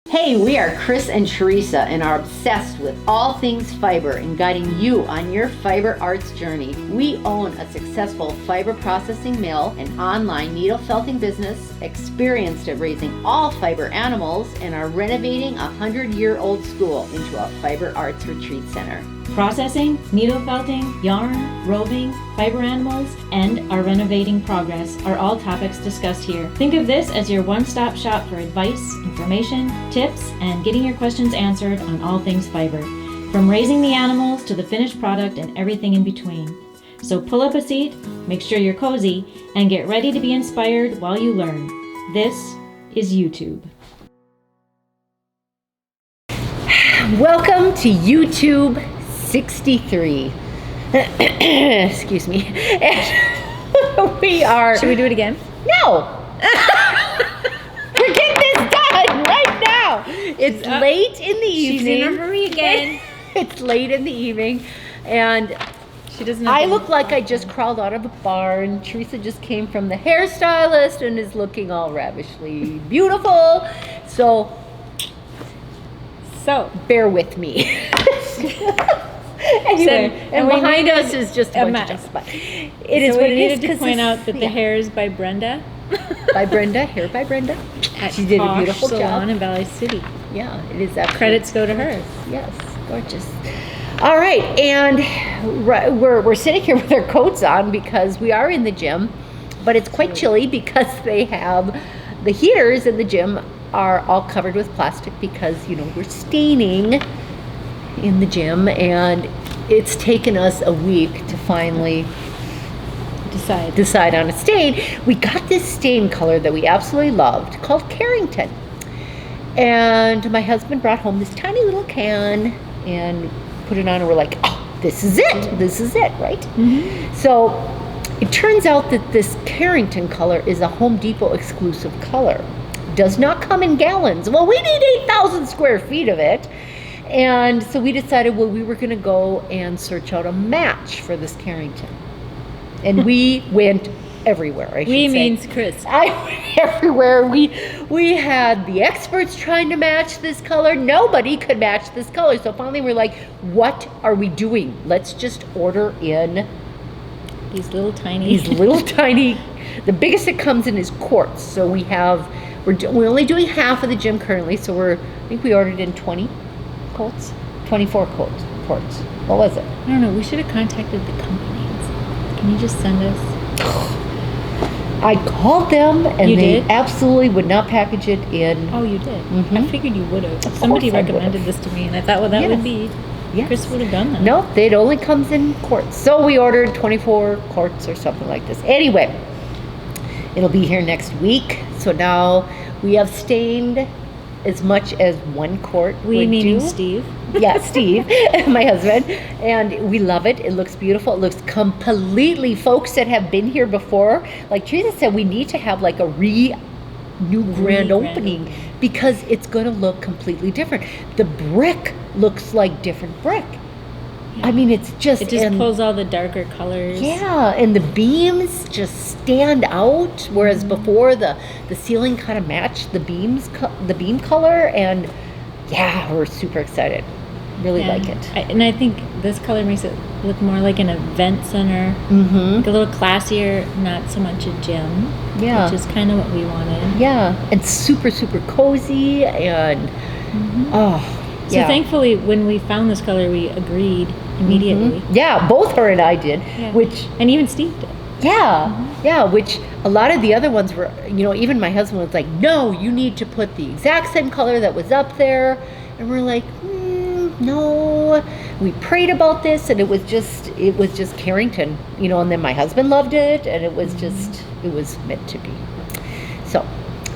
Hey, we are Chris and Teresa and are obsessed with all things fiber and guiding you on your fiber arts journey. We own a successful fiber processing mill, an online needle felting business, experienced at raising all fiber animals, and are renovating a 100-year-old school into a fiber arts retreat center. Processing, needle felting, yarn, roving, fiber animals, and our renovating progress are all topics discussed here. Think of this as your one-stop shop for advice, information, tips, and getting your questions answered on all things fiber, from raising the animals to the finished product and everything in between. So pull up a seat, make sure you're cozy, and get ready to be inspired while you learn. This is EweTube. Welcome to EweTube 63. Excuse me. And we are... Should we do it again? No! We're getting this done right now. It's late in the evening. She's in a hurry again. It's late in the evening, and she doesn't. I look like I just crawled out of a barn. Teresa just came from the hairstylist and is looking all ravishly beautiful. So bear with me. Anyway, and behind us is just a bunch of stuff. But it is what it is. We needed to point out that the hair is by Brenda. By Brenda, hair by Brenda. She did a beautiful salon job in Valley City. Yeah, it is absolutely. Credits go to her. Yes, gorgeous. All right, and we're sitting here with our coats on because we are in the gym, but it's quite chilly because they have the heaters in the gym are all covered with plastic because, you know, we're staining in the gym, and it's taken us a week to finally decide on a stain. We got this stain color that we absolutely loved called Carrington, and my husband brought home this tiny little can and put it on, and we're like, oh, this is it, right? Mm-hmm. So it turns out that this Carrington color is a Home Depot exclusive color. Does not come in gallons. Well, we need 8,000 square feet of it. And so we decided, well, we were going to go and search out a match for this Carrington. And we went everywhere, I should say. We means Chris. I went everywhere. We had the experts trying to match this color. Nobody could match this color. So finally we're like, what are we doing? Let's just order in these little tiny. The biggest it comes in is quartz. So we're only doing half of the gym currently. So I think we ordered in 20 quartz, 24 quartz. What was it? I don't know. We should have contacted the company. Can you just send us? I called them, and they did? absolutely would not package it in. Oh, you did? Mm-hmm. I figured you would have. Somebody recommended this to me, and I thought, well, that would be... Yes. Chris would have done that. No, it only comes in quartz. So we ordered 24 quartz or something like this. Anyway, it'll be here next week. So now we have stained as much as 1 quart. We meaning Steve. Yeah, Steve, my husband, and we love it. It looks beautiful. It looks completely, folks that have been here before, like Teresa said, we need to have like a new grand opening because it's going to look completely different. The brick looks like different brick. Yeah. I mean, it just pulls all the darker colors. Yeah, and the beams just stand out, whereas before the ceiling kind of matched the beam color, and yeah, we're super excited. Really like it. And I think this color makes it look more like an event center, like a little classier, not so much a gym, which is kind of what we wanted. Yeah, and super, super cozy, and So thankfully, when we found this color, we agreed immediately. Yeah, both her and I did, and even Steve did. Yeah, which a lot of the other ones were, you know, even my husband was like, no, you need to put the exact same color that was up there, and we're like, no. We prayed about this, and it was just Carrington, you know, and then my husband loved it, and it was meant to be. So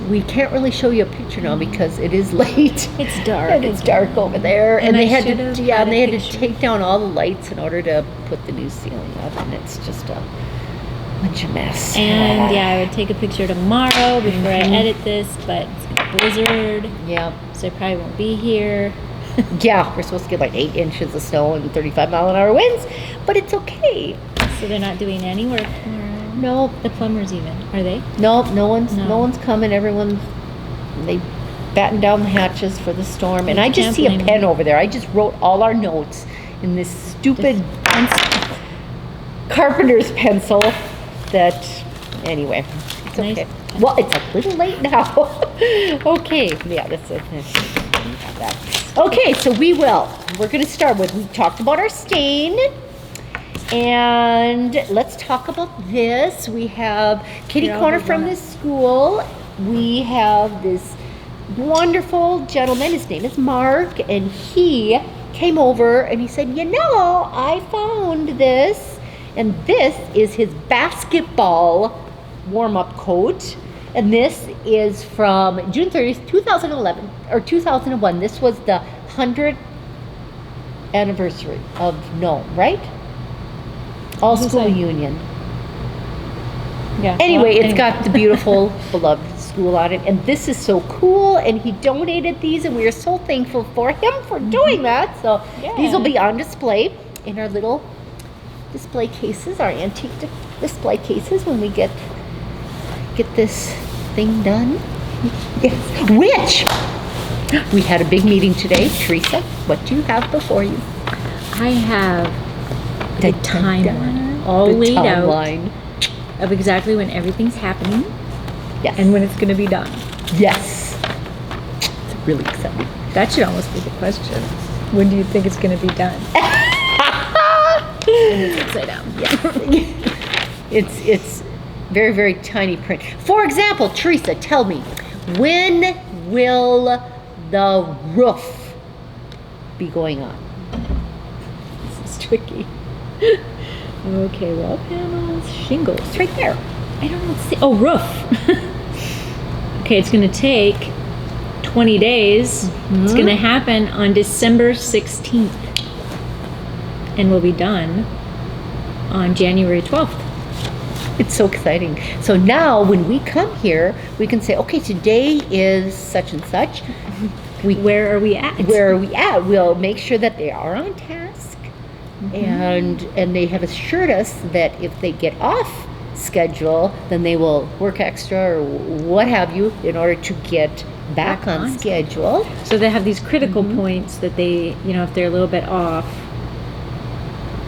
we can't really show you a picture now because it is late. It's dark. And it's dark over there. And they had to picture. take down all the lights in order to put the new ceiling up, and it's just a bunch of mess. And I would take a picture tomorrow before I edit this, but it's a blizzard. Yeah. So I probably won't be here. Yeah, we're supposed to get like 8 inches of snow and 35-mile-an-hour winds, but it's okay. So they're not doing any work tomorrow? No. The plumbers even, are they? No one's coming. Everyone, they batten down the hatches for the storm. And I just see a pen over there. I just wrote all our notes in this stupid carpenter's pencil that, anyway, it's okay. Nice. Well, it's a little late now. Okay, yeah, that's it. Okay, so we're going to start with, we talked about our stain. And let's talk about this. We have kitty corner from this school. We have this wonderful gentleman. His name is Mark, and he came over and he said, I found this, and this is his basketball warm-up coat, and this is from June 30th, 2011 or 2001. This was the 100th anniversary of Nome, right? All school union. Yeah. Anyway, it's got the beautiful, beloved school on it, and this is so cool. And he donated these, and we are so thankful for him for doing that. So these will be on display in our little display cases, our antique display cases, when we get this thing done. Yes. Which we had a big meeting today. Teresa, what do you have before you? I have the timeline all laid out of exactly when everything's happening. Yes. And when it's going to be done. Yes. It's really exciting. That should almost be the question. When do you think it's going to be done? It's upside down. Yes. It's very, very tiny print. For example, Teresa, tell me, when will the roof be going on? This is tricky. Okay, wall panels, shingles. It's right there. I don't know. Oh, roof. Okay, it's going to take 20 days. Mm-hmm. It's going to happen on December 16th. And will be done on January 12th. It's so exciting. So now when we come here, we can say, okay, today is such and such. Where are we at? Where are we at? We'll make sure that they are on task. Mm-hmm. And they have assured us that if they get off schedule, then they will work extra or what have you in order to get back on schedule. So they have these critical points that they, if they're a little bit off,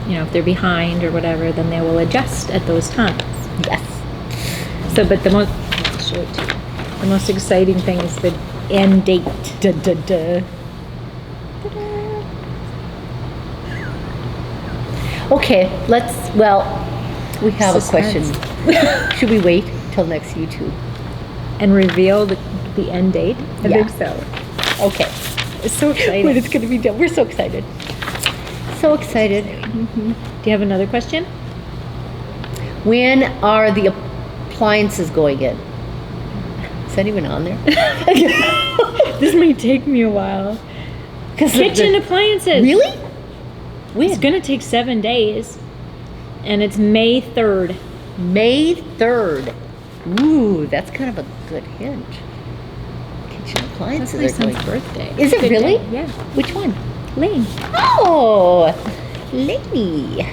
if they're behind or whatever, then they will adjust at those times. Yes. So, but the most exciting thing is the end date. Da, da, da. Okay, we have a question. Should we wait till next YouTube? And reveal the end date? I think so. Okay. It's so exciting. When it's going to be done. We're so excited. So excited. Mm-hmm. Do you have another question? When are the appliances going in? Is that even on there? This might take me a while. Kitchen appliances. Really? It's going to take 7 days. And it's May 3rd. May 3rd. Ooh, that's kind of a good hint. Kitchen appliances that's my are son's birthday. Is it really? Day. Yeah. Which one? Lane. Oh, Laney.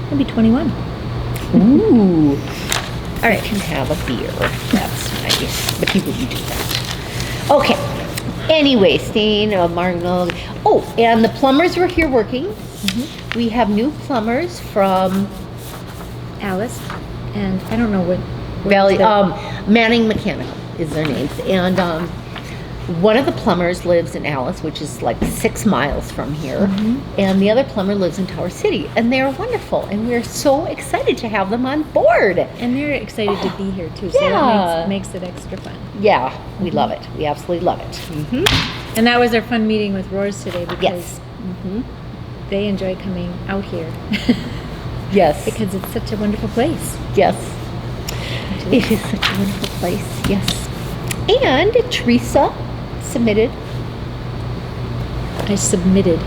He'll be 21. Ooh. All right, can have a beer. That's nice. But he wouldn't do that. Okay. Anyway, stain, Marginal. Oh, and the plumbers were here working. Mm-hmm. We have new plumbers from Alice, and I don't know what Valley. Manning Mechanical is their names, and one of the plumbers lives in Alice, which is like 6 miles from here, and the other plumber lives in Tower City, and they are wonderful, and we're so excited to have them on board. And they're excited to be here too, so that makes it extra fun. Yeah, we love it. We absolutely love it. And that was our fun meeting with Roars today because they enjoy coming out here. Yes. Because it's such a wonderful place. Yes. It is such a wonderful place, yes. And Teresa submitted. I submitted.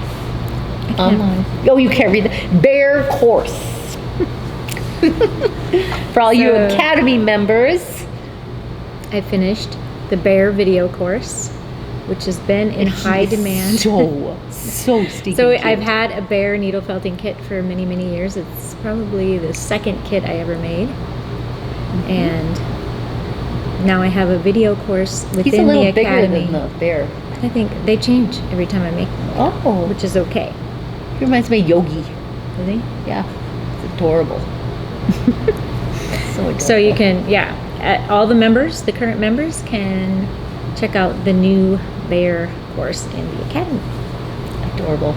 Online. Oh, you can't read the Bear course. For all you Academy members. I finished the Bear video course, which has been in high demand. So stinking So cute. I've had a Bear needle felting kit for many, many years. It's probably the second kit I ever made. And now I have a video course within He's a little the bigger academy. than the bear. I think they change every time I make them, Oh, which is okay. he reminds me of Yogi. Does he? Yeah, it's adorable. So adorable. So you can, all the members, the current members, can check out the new bear course in the academy. Adorable.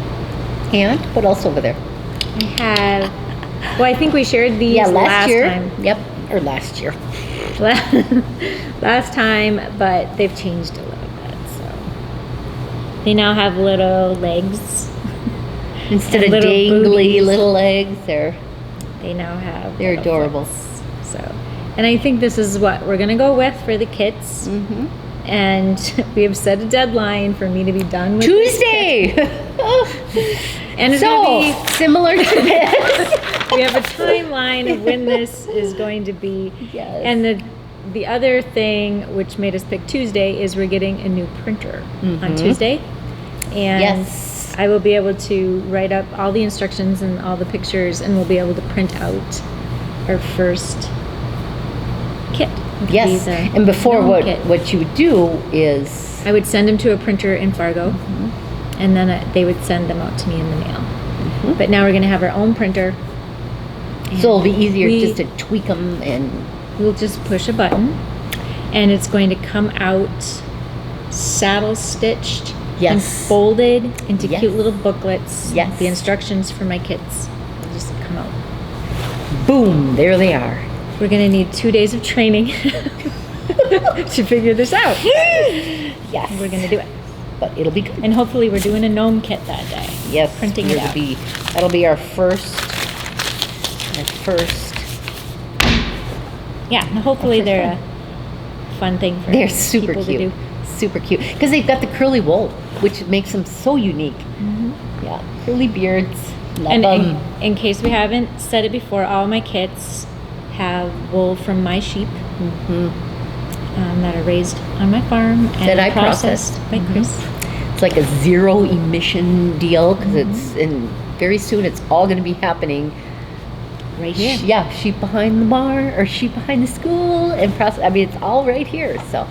And what else over there? I have, well, I think we shared these last year. time. Yep, or last year. Last time, but they've changed a little bit. So they now have little legs. Instead of little dangly booties. little legs, They now have. they're little adorable. foots. So, and I think this is what we're gonna go with for the kits. Mm-hmm. And we have set a deadline for me to be done with Tuesday. And it's So gonna be, similar to this. we have a timeline of when this is going to be. Yes. And the other thing which made us pick Tuesday is we're getting a new printer on Tuesday. And Yes. I will be able to write up all the instructions and all the pictures, and we'll be able to print out our first kit. It'll Yes. be the And before Gnome kit. what you would do is I would send them to a printer in Fargo, and then they would send them out to me in the mail. But now we're going to have our own printer. so it'll be easier we- just to tweak them and We'll just push a button, and it's going to come out saddle stitched and Yes. folded into Yes. cute little booklets. Yes. The instructions for my kits will just come out. boom, there they are. We're going to need 2 days of training to figure this out. Yes. We're going to do it. But it'll be good. And hopefully we're doing a Gnome kit that day. Yes, Printing it out. that'll be our first. Yeah, and hopefully they're a fun thing for They're super people cute, to do. super cute because they've got the curly wool, which makes them so unique. Yeah, curly beards. Love And them. in case we haven't said it before, all my kits have wool from my sheep that are raised on my farm and That I processed by Chris. It's like a zero emission deal because it's very soon. It's all going to be happening. Right here. Yeah, sheep behind the barn or sheep behind the school and process. I mean, it's all right here. So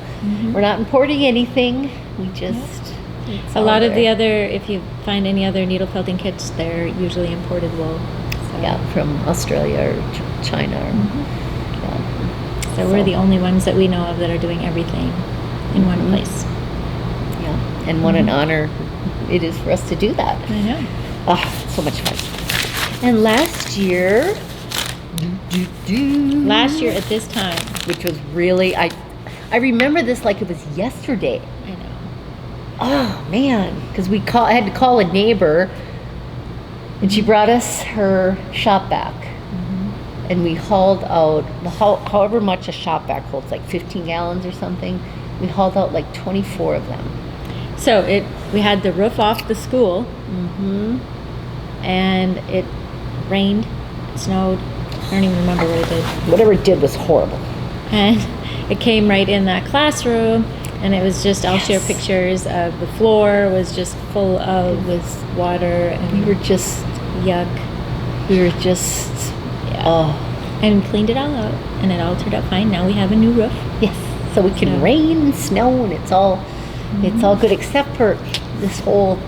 we're not importing anything. We just it's A all lot of the there. other, if you find any other needle felting kits, they're usually imported wool. So, Yeah, from Australia or China. Or, yeah. so we're the only ones that we know of that are doing everything in one place. Yeah, and what an honor it is for us to do that. I know. Ah, so much fun. And last year, Last year at this time, which was really, I remember this like it was yesterday. I know. Oh man, because I had to call a neighbor, and she brought us her shop vac, and we hauled out however much a shop vac holds, like 15 gallons or something. We hauled out like 24 of them. So we had the roof off the school, and it rained, it snowed. I don't even remember what it did. Whatever it did was horrible. And it came right in that classroom, and it was just, I'll share pictures of the floor was just full of water, and We were just, yuck. And cleaned it all out, and it all turned out fine. Now we have a new roof. yes. So we can Yeah. rain and snow, and it's all good, except for this whole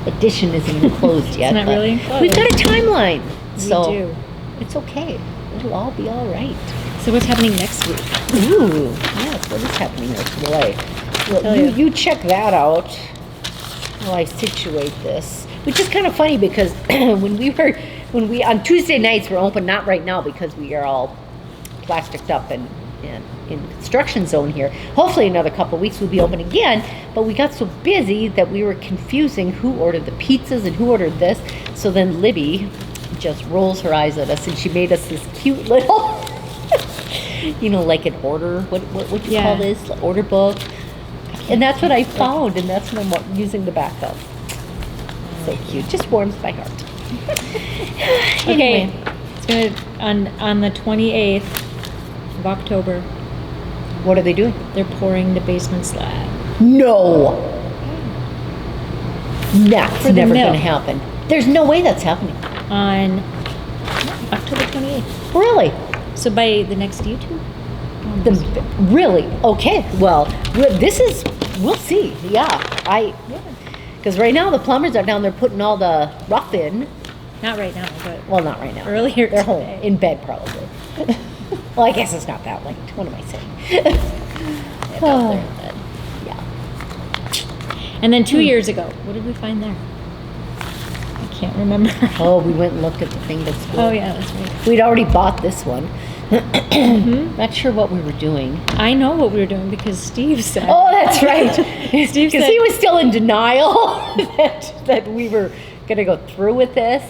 addition isn't even closed yet. not but really enclosed. We've got a timeline, We so do. it's okay. It'll all be all right. So what's happening next week? Ooh, yes. What is happening next? Well, tell you check that out while I situate this, which is kind of funny because when we on Tuesday nights we're open, not right now because we are all plasticed up and in construction zone here. Hopefully another couple of weeks we'll be open again, but we got so busy that we were confusing who ordered the pizzas and who ordered this. So then Libby just rolls her eyes at us and she made us this cute little like an order, what do you call this? Order book. And that's what I found, and that's what I'm using the back of. So cute. Just warms my heart. Okay, Anyway. it's gonna on the 28th of October. What are they doing? They're pouring the basement slab. No. That's For the never mill. going to happen. There's no way that's happening. On October 28th. Really? So by the next YouTube? Really? Okay. Well, we'll see. Yeah. Because right now the plumbers are down there putting all the rough in. Not right now, but Well, not right now. earlier They're home today. in bed probably. Well, I guess it's not that late. What am I saying? Yeah, down there in bed. Yeah. And then 2 years ago, what did we find there? I can't remember. Oh, we went and looked at the thing that's cool. Oh yeah, that's right. We'd already bought this one. Not sure what we were doing. I know what we were doing because Steve said. Oh, that's right. Steve Because said he was still in denial that we were going to go through with this.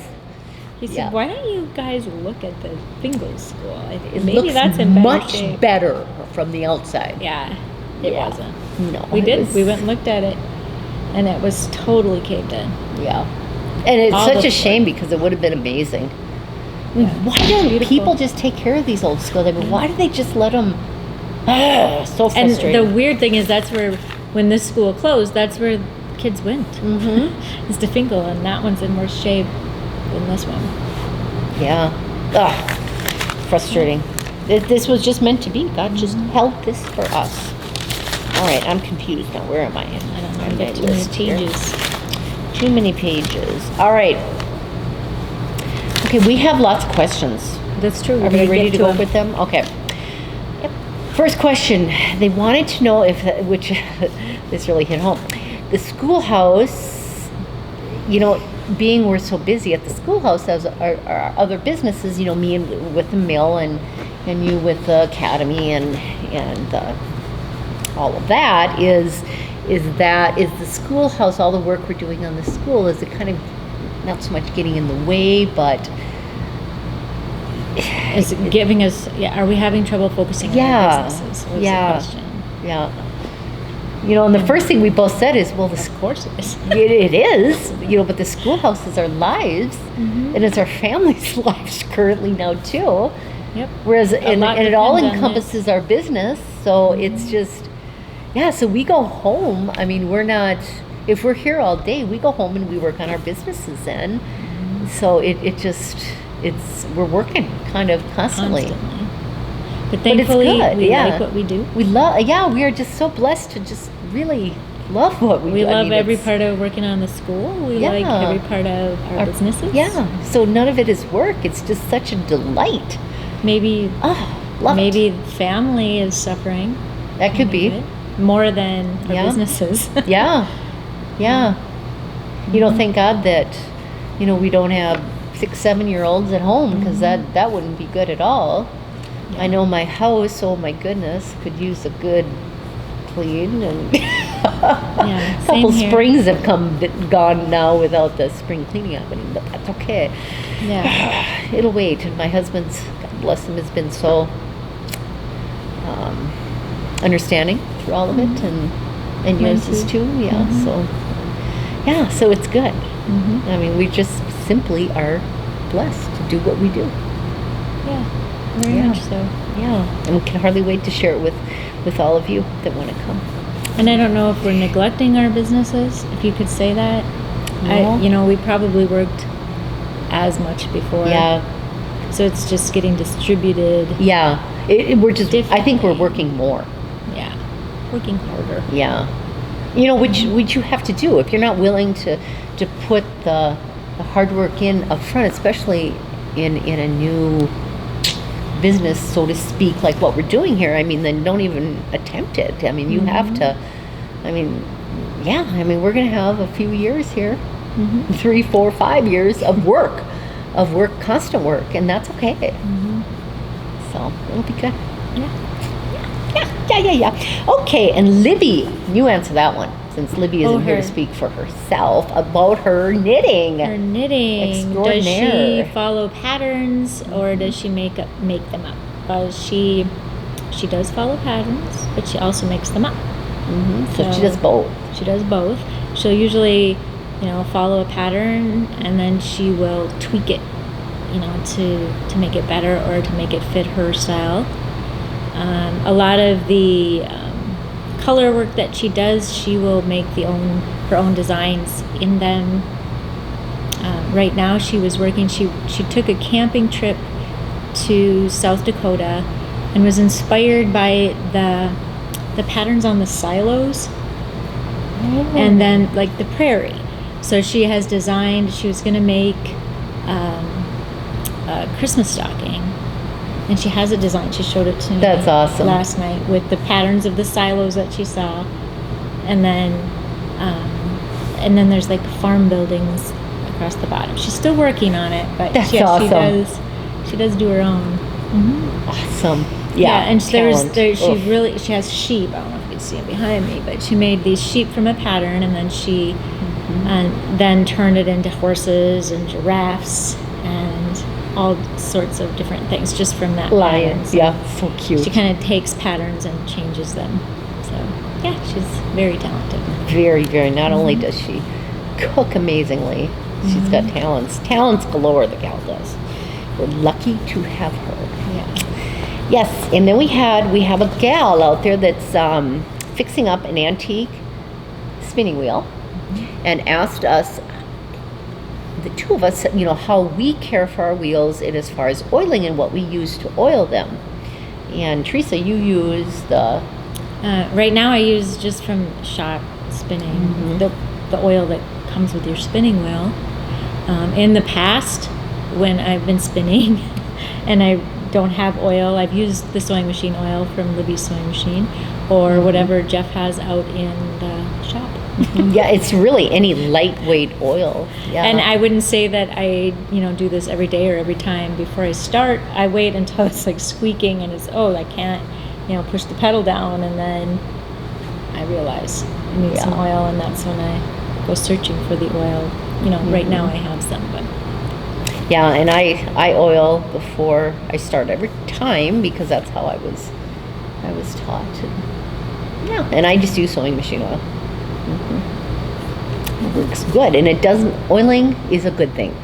He said, Yeah. "Why don't you guys look at the Fingal School? It Maybe looks that's in better much shape." better from the outside. Yeah, it Yeah. wasn't. No, We it did. was- We went and looked at it, and it was totally caved in. Yeah. And it's All such the a shame because it would have been amazing. I mean, Yeah. why don't Beautiful. people just take care of these old schools? I mean, why do they just let them? So And frustrating. the weird thing is, that's where, when this school closed, that's where kids went. Mm-hmm. Is to Fingal, and that one's in worse shape than this one. Yeah. Ugh. Frustrating. This was just meant to be. God just held this for us. All right, I'm confused now. Where am I? I don't know. On I my get too many list here. pages. Too many pages. All right. Okay, we have lots of questions. That's true. Are we ready to go with them? Okay. Yep. First question. They wanted to know if, which this really hit home. The schoolhouse, being we're so busy at the schoolhouse as our other businesses, me and with the mill and you with the academy and all of that is the schoolhouse, all the work we're doing on the school, is it kind of not so much getting in the way, but Is it giving us? Yeah. Are we having trouble focusing on our businesses? Was Yeah. the question. yeah. And the first thing we both said is, well, Of course it is. it is, but the schoolhouse is our lives, Mm-hmm. and it's our family's lives currently now too. Yep. Whereas, and lot it all depends on encompasses our business, so it's just, so we go home. I mean, we're not, if we're here all day, we go home and we work on our businesses then. So we're working kind of constantly. But it's thankfully, good, we yeah. like what we do. We we are just so blessed to just really love what we do. We I love mean, every it's- part of working on the school. We like Yeah. every part of our businesses. Yeah, so none of it is work. It's just such a delight. Maybe Love maybe it. family is suffering. That could be. More than our Yeah. businesses. Yeah. Thank God that, we don't have 6-7-year-olds at home, because that wouldn't be good at all. Yeah. I know my house, oh my goodness, could use a good clean, and Yeah, a couple same here. springs have gone now without the spring cleaning happening, but that's okay. Yeah. It'll wait. And my husband's, God bless him, has been so understanding through all of it, and Mine yours is too. too. Yeah. So it's good. I mean, we just simply are blessed to do what we do. Yeah. Very Yeah. much so. Yeah, and we can hardly wait to share it with all of you that want to come. And I don't know if we're neglecting our businesses, if you could say that. No. We probably worked as much before. Yeah, So it's just getting distributed. yeah. We're just. I think we're Differently. working more. Yeah. Working harder. Yeah, which you have to do if you're not willing to put the hard work in up front, especially in a new business, so to speak, like what we're doing here. I mean, then don't even attempt it. I mean, you have to. I mean, we're gonna have a few years here, 3, 4, 5 years of work, constant work, and that's okay. So it'll be good. Yeah. Okay, and Libby, you answer that one, since Libby isn't here to her. speak for herself about her knitting. Her knitting. Does Extraordinaire. she follow patterns or does she make them up? She does follow patterns, but she also makes them up. So she does both. She does both. She'll usually, follow a pattern and then she will tweak it, to make it better or to make it fit her style. A lot of the color work that she does, she will make her own designs in them. Right now she was working, she took a camping trip to South Dakota, and was inspired by the patterns on the silos, and then like the prairie. So she has designed. She was going to make a Christmas stocking, and she has it designed. She showed it to me. That's awesome. Last night with the patterns of the silos that she saw, and then there's like farm buildings across the bottom. She's still working on it, but That's she awesome. she does do her own. Awesome. And talent. she has sheep. I don't know if you can see them behind me, but she made these sheep from a pattern, and then she then turned it into horses and giraffes and all sorts of different things just from that Lions. pattern. Yeah, so cute. She kind of takes patterns and changes them. So yeah, she's very talented. Very, very. Not only does she cook amazingly, she's got talents galore. The gal does. We're lucky to have her. Yeah. Yes, and then we have a gal out there that's fixing up an antique spinning wheel, and asked us, the two of us, how we care for our wheels and as far as oiling and what we use to oil them. And Teresa, you use the right now I use just from shop spinning the oil that comes with your spinning wheel. In the past, when I've been spinning and I don't have oil, I've used the sewing machine oil from Libby's sewing machine, or whatever Jeff has out in the shop. Yeah, it's really any lightweight oil. Yeah. And I wouldn't say that I, do this every day or every time before I start. I wait until it's like squeaking and it's, I can't, push the pedal down, and then I realize I need some oil, and that's when I go searching for the oil. Right now I have some, but. Yeah, and I oil before I start every time, because that's how I was taught. And I just use sewing machine oil. It works good, and oiling is a good thing.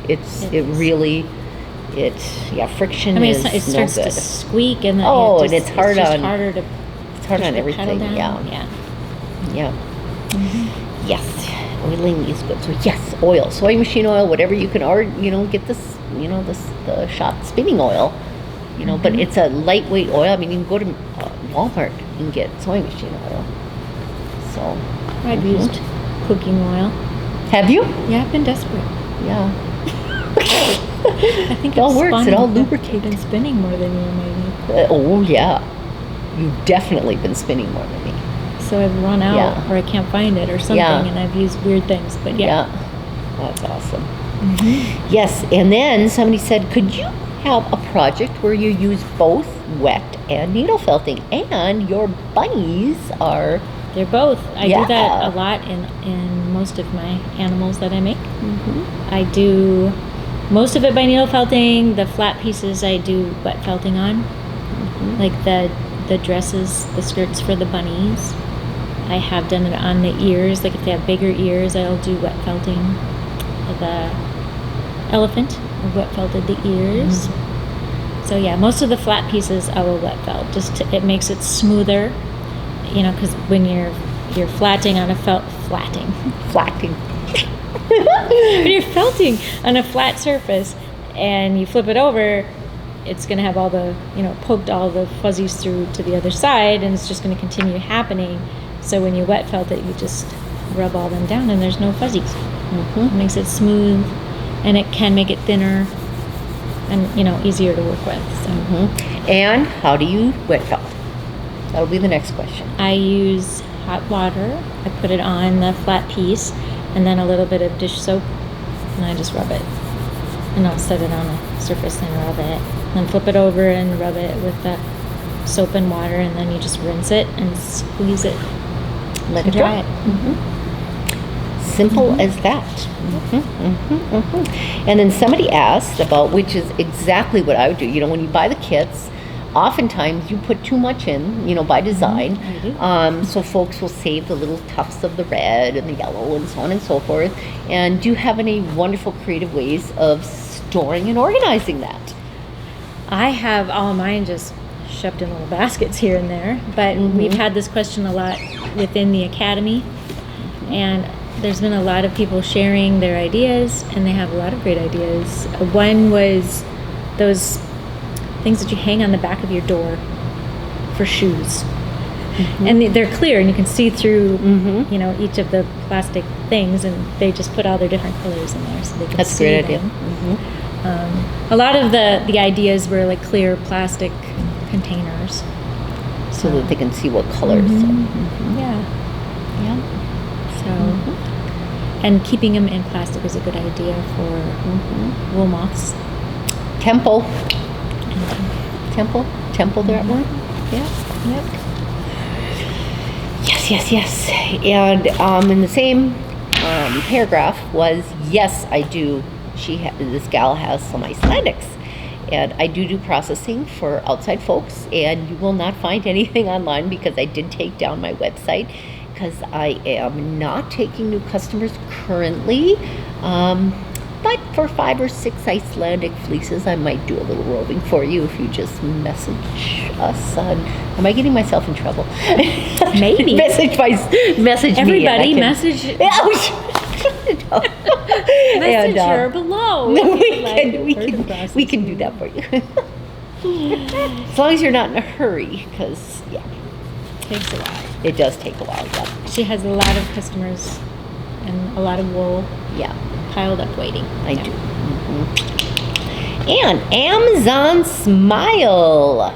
Friction is it starts no good. to squeak, and then and it's hard on harder to it's hard on everything. Yeah. Yes, oiling is good. So yes, oil, sewing machine oil, whatever you can, or get this, the shop spinning oil, but it's a lightweight oil. I mean, you can go to Walmart and get sewing machine oil. So I've used cooking oil. Have you? Yeah, I've been desperate. Yeah. I think it all works. Fun. It all You've lubricates. been spinning more than you, maybe. Oh yeah, you've definitely been spinning more than me. So I've run out, or I can't find it, or something, and I've used weird things. But that's awesome. Yes, and then somebody said, could you have a project where you use both wet and needle felting, and your bunnies are... They're both. I do that a lot in most of my animals that I make. I do most of it by needle felting. The flat pieces I do wet felting on, like the dresses, the skirts for the bunnies. I have done it on the ears. Like if they have bigger ears, I'll do wet felting. The elephant, I wet felted the ears. So yeah, most of the flat pieces I will wet felt. It makes it smoother. Because when you're flatting on a flatting. When you're felting on a flat surface and you flip it over, it's going to have all the, poked all the fuzzies through to the other side, and it's just going to continue happening. So when you wet felt it, you just rub all them down and there's no fuzzies. It makes it smooth, and it can make it thinner and, easier to work with. So. And how do you wet felt? That'll be the next question. I use hot water. I put it on the flat piece, and then a little bit of dish soap, and I just rub it. And I'll set it on a surface and rub it. And then flip it over and rub it with the soap and water, and then you just rinse it and squeeze it. Let it dry. Simple as that. And then somebody asked about, which is exactly what I would do. When you buy the kits, oftentimes you put too much in, by design. So folks will save the little tufts of the red and the yellow and so on and so forth. And do you have any wonderful creative ways of storing and organizing that? I have all of mine just shoved in little baskets here and there. But we've had this question a lot within the academy. And there's been a lot of people sharing their ideas, and they have a lot of great ideas. One was those things that you hang on the back of your door. for shoes. And they're clear, and you can see through, you know, each of the plastic things, and they just put all their different colors in there so they can That's a see great idea. them. A lot of the ideas were like clear plastic containers. So that they can see what colors. Yeah. Yeah. So, and keeping them in plastic is a good idea for wool moths. Temple, they're at one. Yeah. Yep. Yes. And in the same paragraph was, yes, I do. This gal has some Icelandics. And I do processing for outside folks. And you will not find anything online because I did take down my website because I am not taking new customers currently. But for 5 or 6 Icelandic fleeces, I might do a little roving for you if you just message us on. Am I getting myself in trouble? Maybe. message Everybody me. Message her below. We can do that for you. As long as you're not in a hurry, because Takes a while. it does take a while. Yeah. She has a lot of customers and a lot of wool piled up waiting. I do. And Amazon Smile.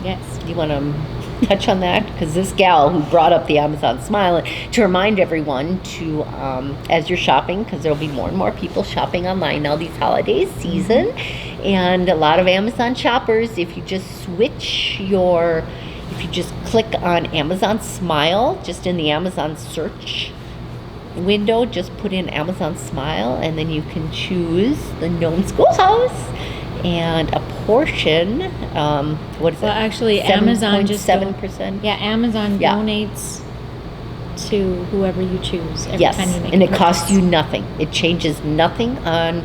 Yes. You want to touch on that? Because this gal who brought up the Amazon Smile, to remind everyone to, as you're shopping, because there'll be more and more people shopping online now these holidays season, and a lot of Amazon shoppers, if you just click on Amazon Smile, just in the Amazon search window, just put in Amazon Smile, and then you can choose the Nome Schoolhouse and a portion. What is it? Well, actually, Amazon just 7%. Amazon donates to whoever you choose every time you make and a it costs purchase. you nothing. It changes nothing on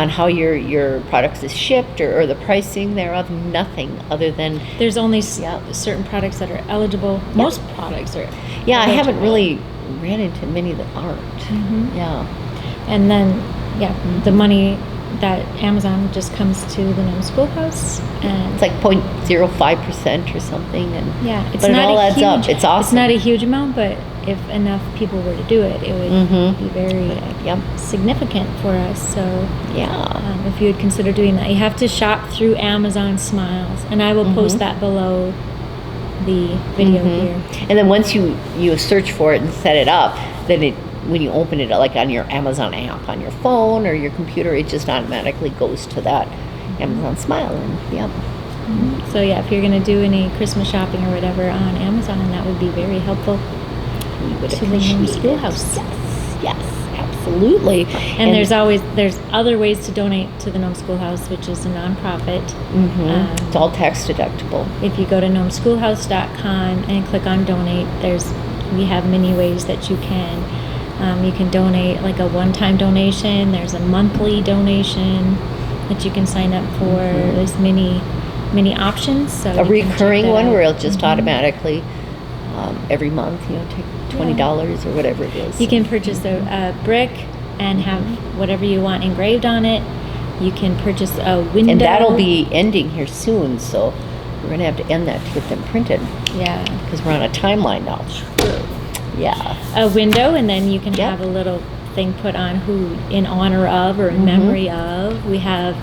how your products is shipped or the pricing thereof. Nothing other than There's only certain products that are eligible. Most products are. I eligible. haven't really ran into many that aren't. Yeah. And then the money that Amazon just comes to the Gnome Schoolhouse, and It's like 0.05% or something, and it's but it not all a adds huge, up. It's awesome. It's not a huge amount, but if enough people were to do it, it would be very significant for us. So if you would consider doing that, you have to shop through Amazon Smiles, and I will post that below the video here. And then once you search for it and set it up, then when you open it, like on your Amazon app on your phone or your computer, it just automatically goes to that Amazon Smile. And So if you're going to do any Christmas shopping or whatever on Amazon, that would be very helpful we would to the Gnome appreciate Schoolhouse. Yes, absolutely. And there's other ways to donate to the Gnome Schoolhouse, which is a nonprofit. It's all tax deductible. If you go to gnomeschoolhouse.com and click on donate, we have many ways that you can. You can donate like a one-time donation. There's a monthly donation that you can sign up for. There's many options. So A recurring one where it'll just Mm-hmm. automatically every month, take $20 or whatever it is. You can purchase a brick and have whatever you want engraved on it. You can purchase a window. And that'll be ending here soon, so we're going to have to end that to get them printed. Yeah. Because we're on a timeline now. Yeah. A window, and then you can have a little thing put on who in honor of or in memory of. We have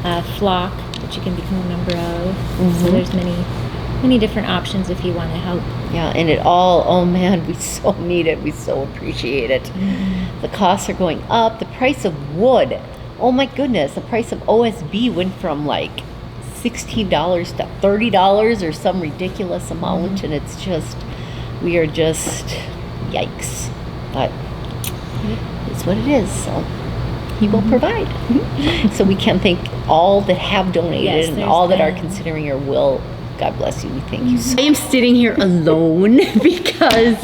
a flock that you can become a member of. So there's many different options if you want to help. Yeah, and it all, oh man, we so need it. We so appreciate it. The costs are going up. The price of wood, oh my goodness, the price of OSB went from like $16 to $30 or some ridiculous amount. And it's just, we are just, yikes. But it's what it is, so he will provide. So we can thank all that have donated and all that are considering or will. God bless you. We thank you. I am sitting here alone because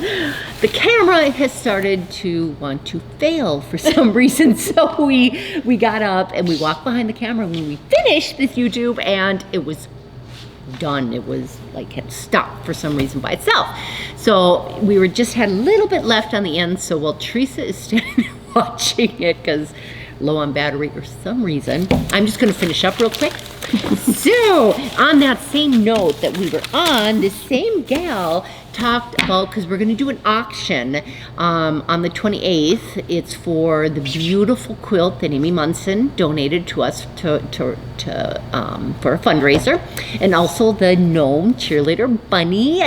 the camera has started to want to fail for some reason. So we got up and we walked behind the camera when we finished this YouTube, and it was done. It was like had stopped for some reason by itself. So we had a little bit left on the end. So while Teresa is standing there watching it, because low on battery or some reason. I'm just going to finish up real quick. So, on that same note that we were on, the same gal talked about, because we're going to do an auction on the 28th. It's for the beautiful quilt that Amy Munson donated to us for a fundraiser, and also the Gnome cheerleader bunny,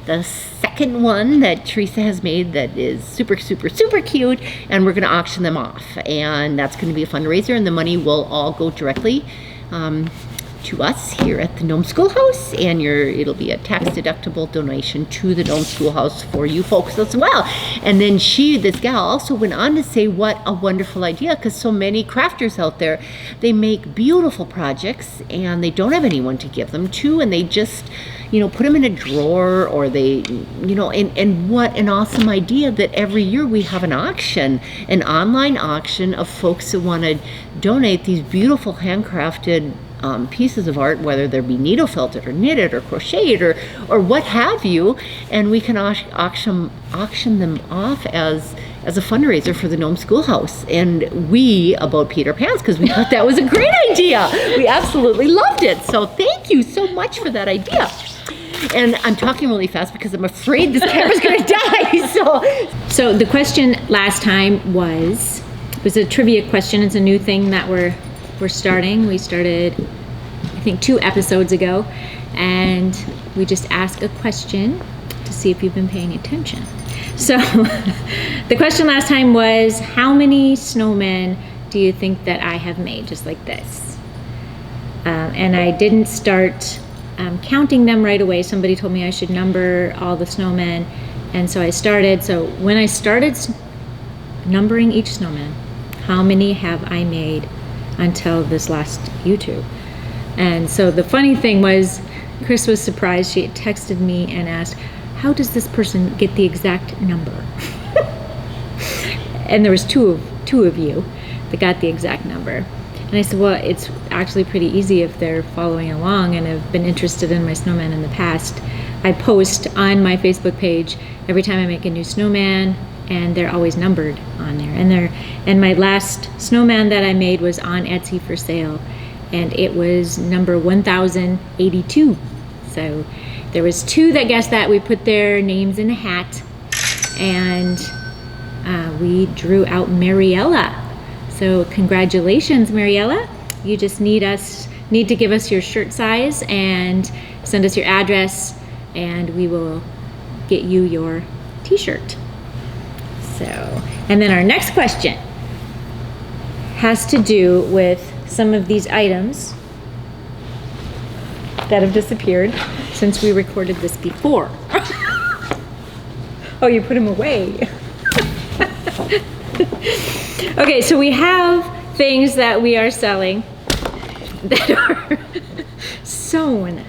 the second one that Teresa has made that is super, super, super cute, and we're going to auction them off, and that's going to be a fundraiser, and the money will all go directly to us here at the Nome Schoolhouse, and it'll be a tax-deductible donation to the Nome Schoolhouse for you folks as well. And then this gal also went on to say what a wonderful idea, because so many crafters out there, they make beautiful projects and they don't have anyone to give them to, and they just put them in a drawer, or they, and what an awesome idea that every year we have an online auction of folks who want to donate these beautiful handcrafted pieces of art, whether they be needle felted or knitted or crocheted or what have you, and we can auction them off as a fundraiser for the Nome Schoolhouse. And we about Peter Pan's, because we thought that was a great idea. We absolutely loved it. So thank you so much for that idea. And I'm talking really fast because I'm afraid this camera's gonna die. So the question last time was a trivia question. It's a new thing that we're starting. We started, I think, 2 episodes ago, and we just ask a question to see if you've been paying attention. So the question last time was, how many snowmen do you think that I have made, just like this? And I didn't start counting them right away. Somebody told me I should number all the snowmen, and so I started. So when I started numbering each snowman, how many have I made until this last YouTube? And so the funny thing was, Chris was surprised. She had texted me and asked, how does this person get the exact number? And there was two of you that got the exact number. And I said, well, it's actually pretty easy if they're following along and have been interested in my snowman in the past. I post on my Facebook page every time I make a new snowman, and they're always numbered on there. And my last snowman that I made was on Etsy for sale, and it was number 1082. So there was 2 that guessed that. We put their names in a hat, and we drew out Mariella. So congratulations, Mariella. You just need to give us your shirt size and send us your address, and we will get you your t-shirt. So, and then our next question has to do with some of these items that have disappeared since we recorded this before. Oh, you put them away. Okay, so we have things that we are selling that are sewn.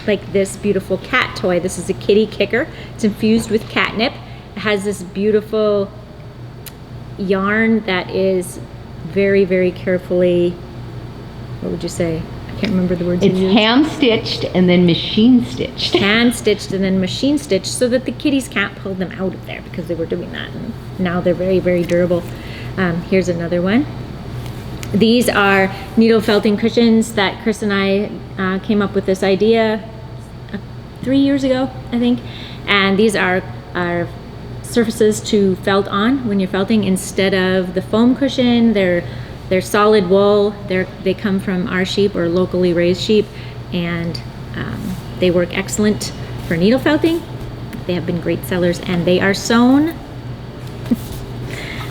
Like this beautiful cat toy. This is a kitty kicker. It's infused with catnip. It has this beautiful yarn that is very, very carefully, what would you say? I can't remember the words. It's hand stitched and then machine stitched. Hand stitched and then machine stitched, so that the kitties can't pull them out of there, because they were doing that, and now they're very, very durable. Here's another one. These are needle felting cushions that Chris and I came up with this idea 3 years ago, I think. And these are surfaces to felt on when you're felting instead of the foam cushion. They're solid wool. They come from our sheep, or locally raised sheep, and they work excellent for needle felting. They have been great sellers, and they are sewn.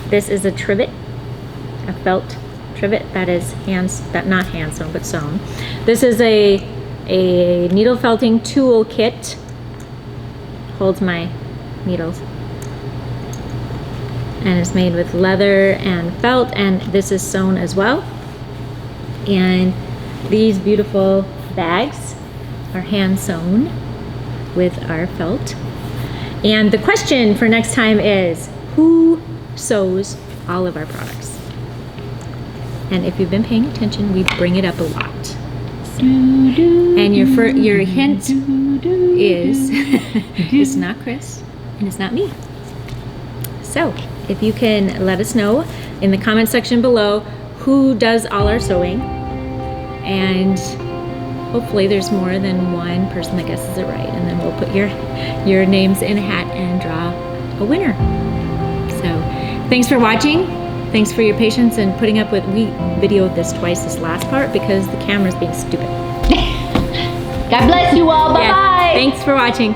This is a trivet, a felt trivet that is not hand sewn, but sewn. This is a needle felting tool kit. Holds my needles. And it's made with leather and felt, and this is sewn as well. And these beautiful bags are hand sewn with our felt. And the question for next time is, who sews all of our products? And if you've been paying attention, we bring it up a lot. So, and your hint is it's not Chris and it's not me. So if you can let us know in the comment section below who does all our sewing, and hopefully there's more than one person that guesses it right, and then we'll put your names in a hat and draw a winner. So thanks for watching. Thanks for your patience and putting up with, we videoed this twice, this last part, because the camera's being stupid. God bless you all. Bye-bye. Thanks for watching.